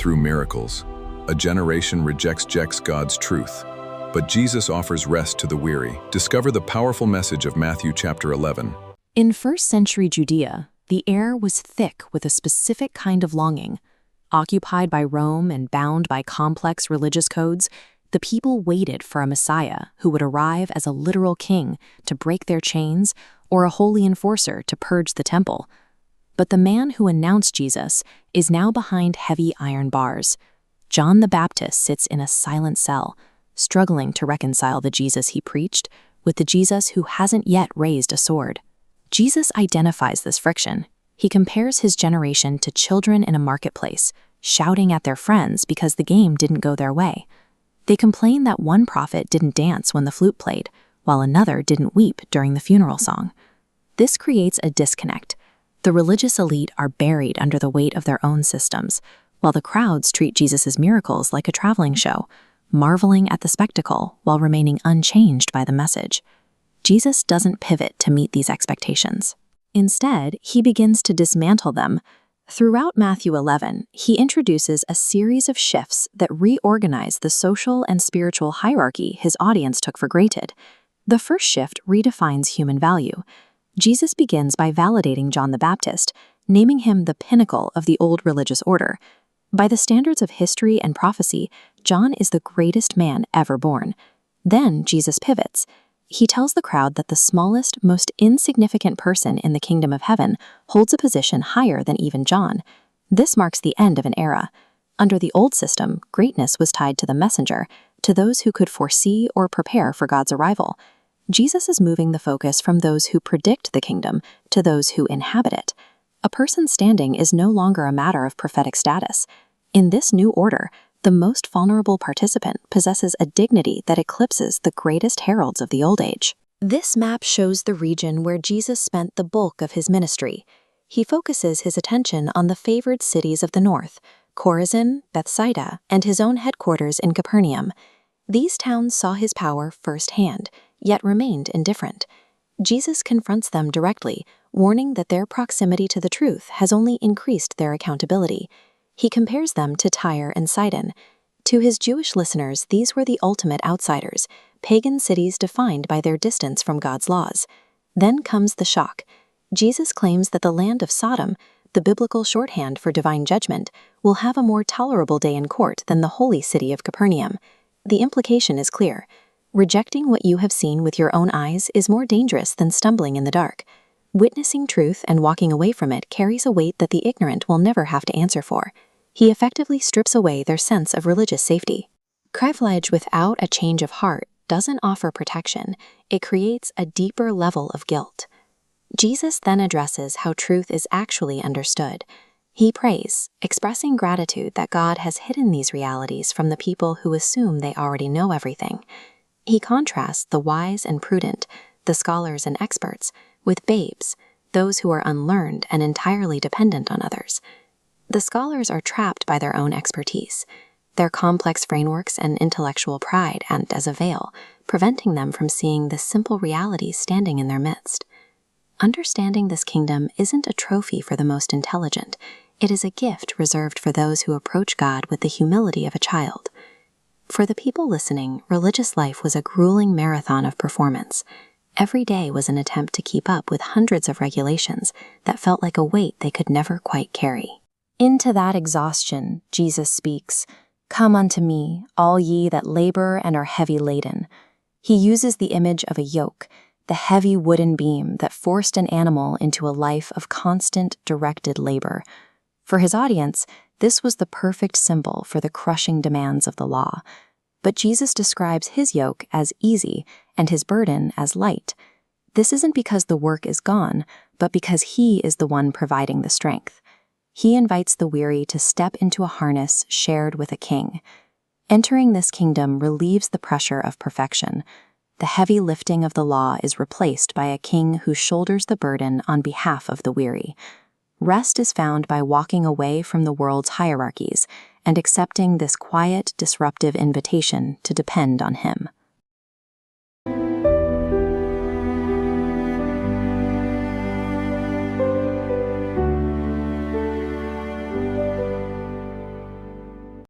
through miracles. A generation rejects God's truth. But Jesus offers rest to the weary. Discover the powerful message of Matthew chapter 11. In first-century Judea, the air was thick with a specific kind of longing. Occupied by Rome and bound by complex religious codes, the people waited for a Messiah who would arrive as a literal king to break their chains or a holy enforcer to purge the temple. But the man who announced Jesus is now behind heavy iron bars. John the Baptist sits in a silent cell, struggling to reconcile the Jesus he preached with the Jesus who hasn't yet raised a sword. Jesus identifies this friction. He compares his generation to children in a marketplace, shouting at their friends because the game didn't go their way. They complain that one prophet didn't dance when the flute played, while another didn't weep during the funeral song. This creates a disconnect. The religious elite are buried under the weight of their own systems, while the crowds treat Jesus' miracles like a traveling show, marveling at the spectacle while remaining unchanged by the message. Jesus doesn't pivot to meet these expectations. Instead, he begins to dismantle them. Throughout Matthew 11, he introduces a series of shifts that reorganize the social and spiritual hierarchy his audience took for granted. The first shift redefines human value. Jesus begins by validating John the Baptist, naming him the pinnacle of the old religious order. By the standards of history and prophecy, John is the greatest man ever born. Then Jesus pivots. He tells the crowd that the smallest, most insignificant person in the kingdom of heaven holds a position higher than even John. This marks the end of an era. Under the old system, greatness was tied to the messenger, to those who could foresee or prepare for God's arrival. Jesus is moving the focus from those who predict the kingdom to those who inhabit it. A person's standing is no longer a matter of prophetic status. In this new order, the most vulnerable participant possesses a dignity that eclipses the greatest heralds of the old age. This map shows the region where Jesus spent the bulk of his ministry. He focuses his attention on the favored cities of the north, Chorazin, Bethsaida, and his own headquarters in Capernaum. These towns saw his power firsthand, yet remained indifferent. Jesus confronts them directly, warning that their proximity to the truth has only increased their accountability. He compares them to Tyre and Sidon. To his Jewish listeners, these were the ultimate outsiders, pagan cities defined by their distance from God's laws. Then comes the shock. Jesus claims that the land of Sodom, the biblical shorthand for divine judgment, will have a more tolerable day in court than the holy city of Capernaum. The implication is clear. Rejecting what you have seen with your own eyes is more dangerous than stumbling in the dark. Witnessing truth and walking away from it carries a weight that the ignorant will never have to answer for. He effectively strips away their sense of religious safety. Privilege without a change of heart doesn't offer protection. It creates a deeper level of guilt. Jesus then addresses how truth is actually understood. He prays, expressing gratitude that God has hidden these realities from the people who assume they already know everything. He contrasts the wise and prudent, the scholars and experts, with babes, those who are unlearned and entirely dependent on others. The scholars are trapped by their own expertise. Their complex frameworks and intellectual pride act as a veil, preventing them from seeing the simple realities standing in their midst. Understanding this kingdom isn't a trophy for the most intelligent. It is a gift reserved for those who approach God with the humility of a child. For the people listening, religious life was a grueling marathon of performance. Every day was an attempt to keep up with hundreds of regulations that felt like a weight they could never quite carry. Into that exhaustion, Jesus speaks, "Come unto me, all ye that labor and are heavy laden." He uses the image of a yoke, the heavy wooden beam that forced an animal into a life of constant, directed labor. For his audience, this was the perfect symbol for the crushing demands of the law. But Jesus describes his yoke as easy and his burden as light. This isn't because the work is gone, but because he is the one providing the strength. He invites the weary to step into a harness shared with a king. Entering this kingdom relieves the pressure of perfection. The heavy lifting of the law is replaced by a king who shoulders the burden on behalf of the weary. Rest is found by walking away from the world's hierarchies and accepting this quiet, disruptive invitation to depend on him.